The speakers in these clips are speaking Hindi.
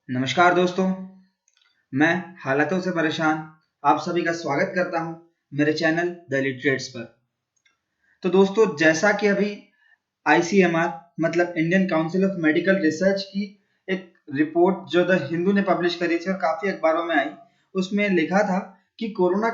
नमस्कार दोस्तों, मैं हालातों से परेशान आप सभी का स्वागत करता हूं मेरे चैनल द लिटरेट्स पर। तो दोस्तों, जैसा कि अभी आईसीएमआर मतलब Indian council of medical research की एक रिपोर्ट जो द हिंदू ने पब्लिश करी थी और काफी अखबारों में आई, उसमें लिखा था कि कोरोना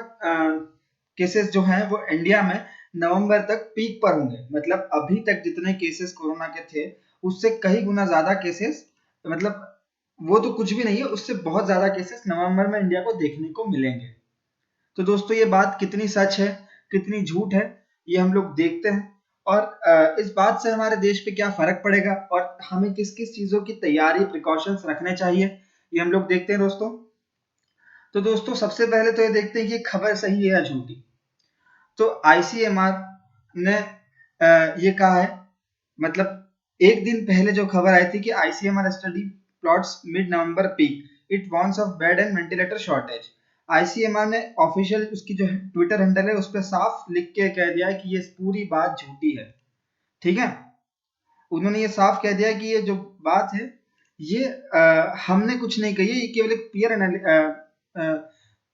केसेस जो हैं वो इंडिया में नवंबर तक पीक पर होंगे। मतलब अभी तक जितने केसेस कोरोना के थे उससे कई गुना ज्यादा केसेस, मतलब वो तो कुछ भी नहीं है, उससे बहुत ज्यादा केसेस नवंबर में इंडिया को देखने को मिलेंगे। तो दोस्तों, ये बात कितनी सच है कितनी झूठ है ये हम लोग देखते हैं, और इस बात से हमारे देश पे क्या फर्क पड़ेगा और हमें किस किस चीजों की तैयारी प्रिकॉशंस रखने चाहिए ये हम लोग देखते हैं दोस्तों। तो दोस्तों, सबसे पहले तो ये देखते हैं कि खबर सही है या झूठी। तो आईसीएमआर ने ये कहा है, मतलब एक दिन पहले जो खबर आई थी कि ICMR study plots mid November peak it warns of bed and ventilator shortage. ICMR ने ऑफिशियल उसकी जो ट्विटर हैंडल है उस पर साफ लिख के कह दिया है कि ये पूरी बात झूठी है। ठीक है, उन्होंने ये साफ कह दिया कि ये जो बात है ये हमने कुछ नहीं कही है, ये केवल एक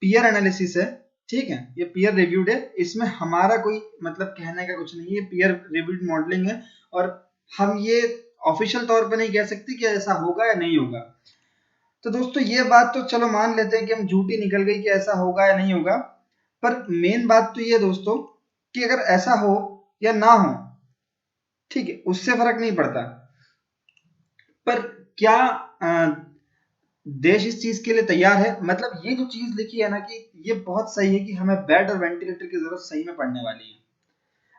पीयर एनालिसिस है। ठीक है, ये पीयर रिव्यूड है, इसमें हमारा कोई मतलब कहने का कुछ नहीं है, पीयर रिव्यूड मॉडलिंग है और हम ये ऑफिशियल तौर पे नहीं कह सकते कि ऐसा होगा या नहीं होगा। तो दोस्तों, ये बात तो चलो मान लेते हैं कि हम झूठी निकल गई कि ऐसा होगा या नहीं होगा, पर मेन बात तो ये दोस्तों कि अगर ऐसा हो या ना हो, ठीक है, उससे फर्क नहीं पड़ता, पर क्या देश इस चीज के लिए तैयार है? मतलब ये जो चीज लिखी है ना कि ये बहुत सही है कि हमें बेड और वेंटिलेटर की जरूरत सही में पड़ने वाली है।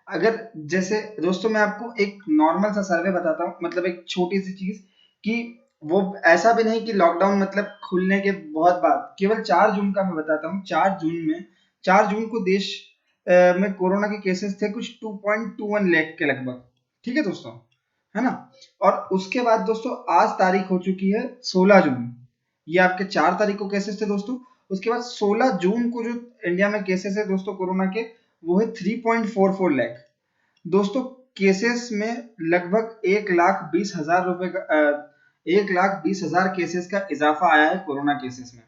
अगर जैसे दोस्तों, मैं आपको एक नॉर्मल सा सर्वे बताता हूँ, मतलब एक छोटी सी चीज कि वो ऐसा भी नहीं कि लॉकडाउन मतलब खुलने के बहुत बाद, केवल 4 जून का मैं बताता हूँ। 4 जून को देश में कोरोना के केसेस थे कुछ 2.21 लाख के लगभग। ठीक है दोस्तों, है ना। और उसके बाद दोस्तों आज तारीख हो चुकी है 16 जून। ये आपके 4 तारीख को केसेस थे दोस्तों, उसके बाद 16 जून को जो इंडिया में केसेस है दोस्तों कोरोना के, वो है 3.44 लाख दोस्तों। केसेस में लगभग 1,20,000 रुपए का 1,20,000 केसेस का इजाफा आया है कोरोना केसेस में,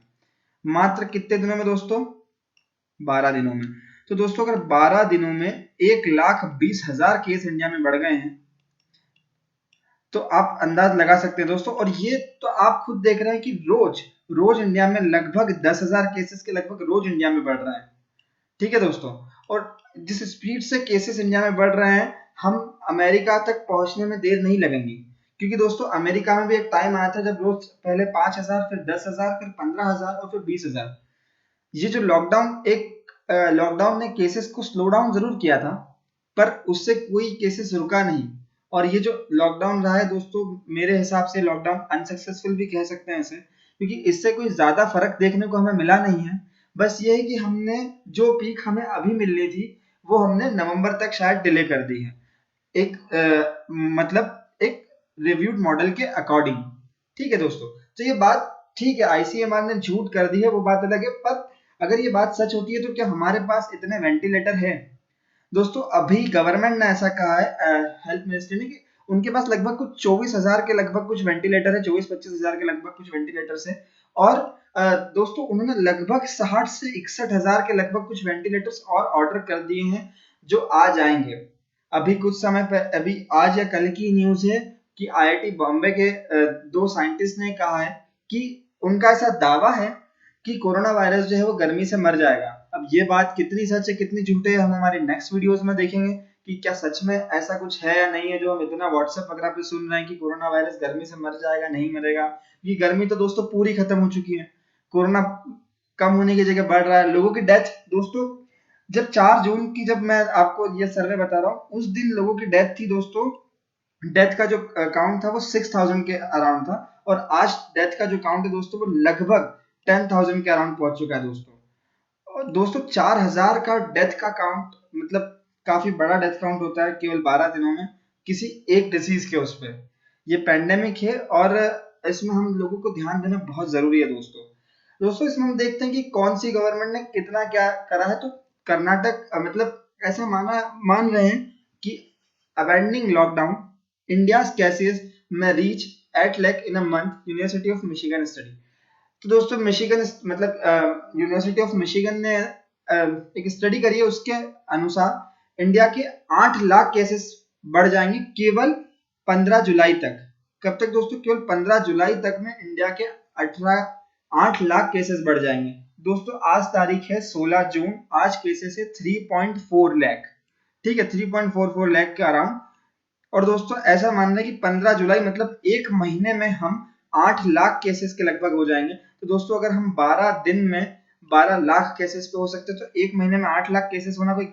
मात्र कितने दिनों में दोस्तों? 12 दिनों में। तो दोस्तों, अगर 12 दिनों में 1,20,000 केस इंडिया में बढ़ गए हैं तो आप अंदाज लगा सकते हैं दोस्तों। और ये तो आप खुद देख रहे हैं कि रोज रोज इंडिया में लगभग 10,000 केसेस के लगभग रोज इंडिया में बढ़ रहे हैं। ठीक है दोस्तों, और जिस स्पीड से केसेस इंडिया में बढ़ रहे हैं, हम अमेरिका तक पहुंचने में देर नहीं लगेंगी। क्योंकि दोस्तों, अमेरिका में भी एक टाइम आया था जब रोज पहले 5,000, फिर 10,000, फिर 15,000 और फिर 20,000। ये जो लॉकडाउन ने केसेस को स्लो डाउन जरूर किया था, पर उससे कोई केसेस रुका नहीं। और ये जो लॉकडाउन रहा है दोस्तों, मेरे हिसाब से लॉकडाउन अनसक्सेसफुल भी कह सकते हैं इसे, क्योंकि इससे कोई ज्यादा फर्क देखने को हमें मिला नहीं है। बस ये है कि हमने जो पीक हमें अभी मिलनी थी वो हमने नवंबर तक शायद डिले कर दी है, एक मतलब एक रिव्यूड मॉडल के अकॉर्डिंग। ठीक है दोस्तों, तो ये बात ठीक है, आईसीएमआर ने झूठ कर दी है वो बात अलग है, पर अगर ये बात सच होती है तो क्या हमारे पास इतने वेंटिलेटर है? दोस्तों, अभी गवर्नमेंट ने ऐसा कहा है, हेल्थ मिनिस्ट्री ने, कि उनके पास लगभग कुछ 24,000 के लगभग कुछ वेंटिलेटर है, 24-25,000 के लगभग कुछ वेंटिलेटर्स है। और दोस्तों, उन्होंने लगभग 60 से 61,000 के लगभग कुछ वेंटिलेटर्स और ऑर्डर कर दिए हैं जो आ जाएंगे। अभी कुछ समय पर, अभी आज या कल की न्यूज है कि आईआईटी बॉम्बे के 2 साइंटिस्ट ने कहा है कि उनका ऐसा दावा है कि कोरोना वायरस जो है वो गर्मी से मर जाएगा। अब ये बात कितनी सच है कितनी झूठ है हम हमारी नेक्स्ट वीडियोस में देखेंगे कि क्या सच में ऐसा कुछ है या नहीं है, जो हम इतना व्हाट्सएप वगैरह पे सुन रहे हैं कि कोरोना वायरस गर्मी से मर जाएगा, नहीं मरेगा। ये गर्मी तो दोस्तों पूरी खत्म हो चुकी है, कोरोना कम होने की जगह बढ़ रहा है। लोगों की डेथ दोस्तों, जब 4 जून की, जब मैं आपको ये सर्वे बता रहा हूँ, उस दिन लोगों की डेथ थी दोस्तों, डेथ का जो काउंट था वो 6,000 के अराउंड था। और आज डेथ का जो काउंट है दोस्तों वो लगभग 10,000 के अराउंड पहुंच चुका है दोस्तों। और दोस्तों, 4,000 का डेथ का काउंट मतलब काफी बड़ा डेथ काउंट होता है केवल 12 दिनों में किसी एक डिसीज के उस पर। ये पैंडेमिक है और इसमें हम लोगों को ध्यान देना बहुत जरूरी है दोस्तों। दोस्तों, इसमें हम देखते हैं कि कौन सी गवर्नमेंट ने कितना क्या करा है। तो कर्नाटक मतलब ऐसा मान रहे हैं कि अबेंडिंग lockdown India's cases may reach 8 lakh in a month, University of Michigan study। तो दोस्तों मिशिगन मतलब यूनिवर्सिटी ऑफ मिशिगन ने एक स्टडी करी है, उसके अनुसार इंडिया के 8 लाख केसेस बढ़ जाएंगे केवल 15 जुलाई तक। कब तक दोस्तों? केवल 15 जुलाई तक में इंडिया के 8 लाख केसेस बढ़ जाएंगे। दोस्तों आज तारीख है 16 जून, आज केसेस है 3.4 लाख, ठीक है, 3.44 लाख के अराउंड। और दोस्तों ऐसा मानना है कि 15 जुलाई मतलब एक महीने में हम 8 लाख केसेस के लगभग हो जाएंगे। तो दोस्तों अगर हम 12 दिन में 12 लाख केसेस पे हो सकते हैं, तो एक महीने में 8 लाख केसेस होना कोई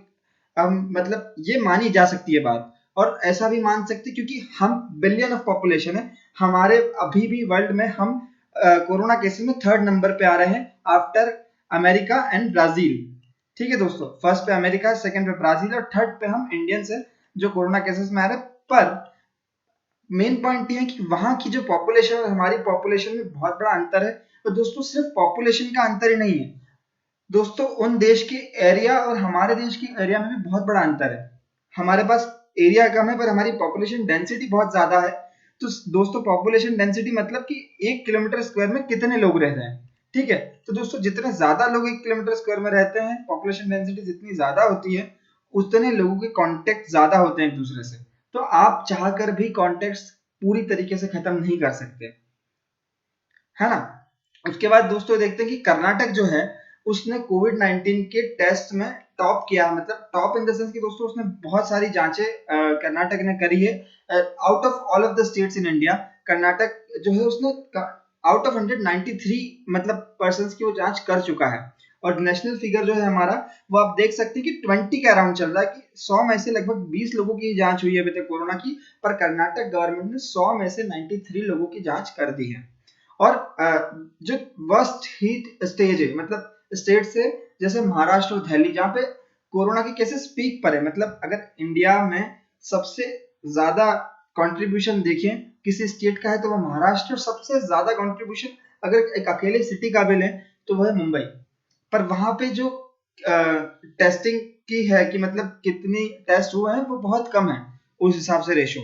मतलब ये मानी जा सकती है बात। और ऐसा भी मान सकते हैं क्योंकि हम बिलियन ऑफ पॉपुलेशन है हमारे, अभी भी वर्ल्ड में हम कोरोना केसेस में 3rd नंबर पे आ रहे हैं आफ्टर अमेरिका एंड ब्राजील। ठीक है दोस्तों, फर्स्ट पे अमेरिका, सेकंड पे ब्राजील और थर्ड पे हम इंडियंस है जो कोरोना केसेस में आ रहे हैं। पर मेन पॉइंट ये है कि वहां की जो पॉपुलेशन और हमारी पॉपुलेशन में बहुत बड़ा अंतर है। तो दोस्तों सिर्फ पॉपुलेशन का अंतर ही नहीं है दोस्तों, उन देश के एरिया और हमारे देश के एरिया में भी बहुत बड़ा अंतर है। हमारे पास एरिया कम है पर हमारी पॉपुलेशन डेंसिटी बहुत ज्यादा है। तो दोस्तों पॉपुलेशन डेंसिटी मतलब कि 1 किलोमीटर स्क्वायर में कितने लोग रह रहे हैं, ठीक है। तो दोस्तों जितने ज्यादा लोग 1 किलोमीटर स्क्वायर में रहते हैं, पॉपुलेशन डेंसिटी जितनी ज्यादा होती है, उतने लोगों के कॉन्टेक्ट ज्यादा होते हैं एक दूसरे से। तो आप चाहकर भी कॉन्टेक्ट पूरी तरीके से खत्म नहीं कर सकते, है ना। उसके बाद दोस्तों देखते हैं कि कर्नाटक जो है उसने कोविड-19 के टेस्ट में टॉप किया, मतलब टॉप इन द सेंस कि दोस्तों उसने बहुत सारी जांचें कर्नाटक ने करी है। Out of all of the states in India, Karnataka जो है उसने आउट ऑफ 193 मतलब पर्संस की वो जांच कर चुका है। और नेशनल फिगर जो है हमारा, वो आप देख सकते हैं कि 20 के अराउंड चल रहा है कि 100 में से लगभग 20 लोगों की जांच हुई है अभी तक कोरोना की। पर कर्नाटक गवर्नमेंट ने 100 में से 93 लोगों की जांच कर दी है। और जो वर्स्ट हीट स्टेज है, मतलब स्टेट से जैसे महाराष्ट्र और दिल्ली, जहाँ पे कोरोना के केसेस पीक पर है, मतलब अगर इंडिया में सबसे ज्यादा कंट्रीब्यूशन देखें किसी स्टेट का है तो वो महाराष्ट्र, और सबसे ज्यादा कंट्रीब्यूशन अगर एक अकेले सिटी का भी लें तो वो है मुंबई। पर वहां पे जो टेस्टिंग की है कि मतलब कितनी टेस्ट हुए हैं वो बहुत कम है उस हिसाब से रेशो,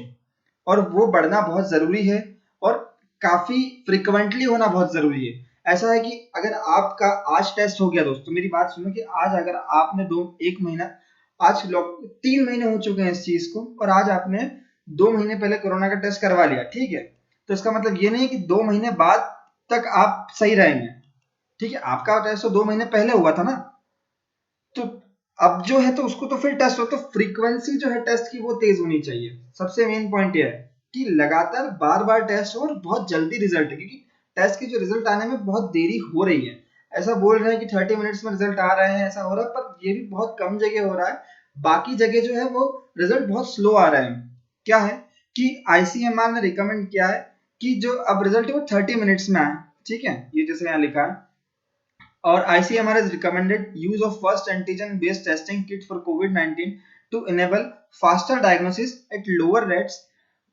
और वो बढ़ना बहुत जरूरी है और काफी फ्रिक्वेंटली होना बहुत जरूरी है। ऐसा है कि अगर आपका आज टेस्ट हो गया दोस्तों, मेरी बात सुनो कि आज अगर आपने 1 महीना, आज लोग 3 महीने हो चुके हैं इस चीज को, और आज आपने 2 महीने पहले कोरोना का टेस्ट करवा लिया, ठीक है। तो इसका मतलब ये नहीं है कि 2 महीने बाद तक आप सही रहेंगे, ठीक है। आपका टेस्ट तो 2 महीने पहले हुआ था ना, तो अब जो है तो उसको तो फिर टेस्ट हो, तो फ्रीक्वेंसी जो है टेस्ट की वो तेज होनी चाहिए। सबसे मेन पॉइंट ये है कि लगातार बार बार टेस्ट हो और बहुत जल्दी रिजल्ट है, क्योंकि टेस्ट के जो रिजल्ट आने में बहुत देरी हो रही है। ऐसा बोल रहे हैं कि 30 मिनट्स में रिजल्ट आ रहे हैं, ऐसा हो रहा है, पर ये भी बहुत कम जगह हो रहा है। बाकी जगह जो है वो रिजल्ट बहुत स्लो आ रहे हैं। क्या है कि आईसीएमआर ने रिकमेंड किया है कि जो अब रिजल्ट है वो 30 मिनट्स में आए, ठीक है, ये जैसे यहाँ लिखा है। और ICMR has recommended use of first antigen based testing kit for COVID-19 to enable faster diagnosis at lower rates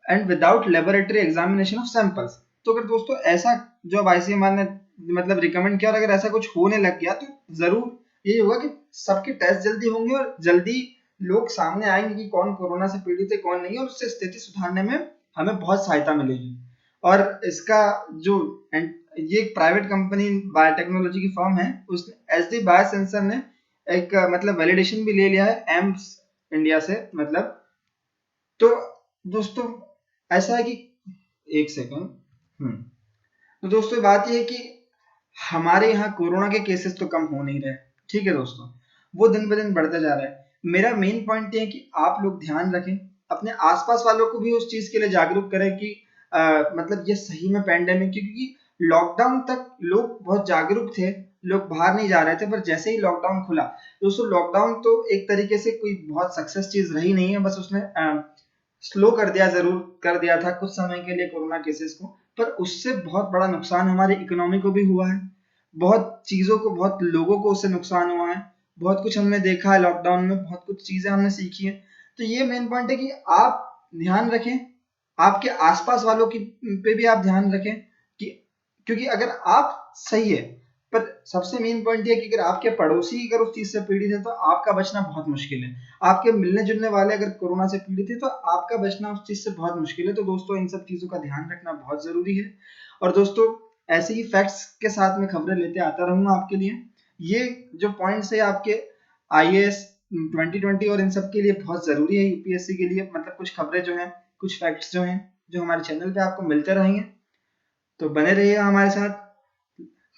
and without laboratory examination of samples। तो अगर दोस्तों ऐसा जो अब ICMR ने मतलब रिकमेंड किया और अगर ऐसा कुछ होने लग गया तो जरूर यही होगा कि सबके टेस्ट जल्दी होंगे और जल्दी लोग सामने आएंगे कि कौन कोरोना से पीड़ित है कौन नहीं है, और उससे स्थिति सुधारने में हमें बहुत सहायता मिलेगी। और इसका जो ये एक प्राइवेट कंपनी बायोटेक्नोलॉजी की फर्म है, उसने एसडी बायोसेंसर ने एक मतलब वैलिडेशन भी ले लिया है एम्स इंडिया से, मतलब। तो दोस्तों ऐसा है कि एक सेकंड, तो दोस्तों बात ये है कि हमारे यहाँ कोरोना के केसेस तो कम हो नहीं रहे, ठीक है दोस्तों, वो दिन ब दिन बढ़ते जा रहा है। मेरा मेन पॉइंट ये है कि आप लोग ध्यान रखें, अपने आसपास वालों को भी उस चीज के लिए जागरूक करें कि मतलब ये सही में पैंडेमिक, क्योंकि लॉकडाउन तक लोग बहुत जागरूक थे, लोग बाहर नहीं जा रहे थे, पर जैसे ही लॉकडाउन खुला दोस्तों, लॉकडाउन तो एक तरीके से कोई बहुत सक्सेस चीज रही नहीं है, बस उसने स्लो कर दिया, जरूर कर दिया था कुछ समय के लिए कोरोना केसेस को, पर उससे बहुत बड़ा नुकसान हमारी इकोनॉमी को भी हुआ है, बहुत चीजों को, बहुत लोगों को उससे नुकसान हुआ है, बहुत कुछ हमने देखा है लॉकडाउन में, बहुत कुछ चीजें हमने सीखी है। तो ये मेन पॉइंट है कि आप ध्यान रखें, आपके आसपास वालों की पे भी आप ध्यान रखें कि, क्योंकि अगर आप सही है, पर सबसे मेन पॉइंट ये है कि अगर आपके पड़ोसी अगर उस चीज से पीड़ित है तो आपका बचना बहुत मुश्किल है। आपके मिलने जुलने वाले अगर कोरोना से पीड़ित है तो आपका बचना उस चीज से बहुत मुश्किल है। तो दोस्तों इन सब चीजों का ध्यान रखना बहुत जरूरी है। और दोस्तों ऐसे ही फैक्ट्स के साथ में खबरें लेते आता रहूंगा आपके लिए। ये जो पॉइंट्स है आपके IAS 2020 और इन सब के लिए बहुत जरूरी है, यूपीएससी के लिए। मतलब कुछ खबरें जो हैं, कुछ फैक्ट्स जो हैं, जो हमारे चैनल पे आपको मिलते रहेंगे, तो बने रहिएगा हमारे साथ।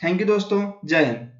थैंक यू दोस्तों, जय हिंद।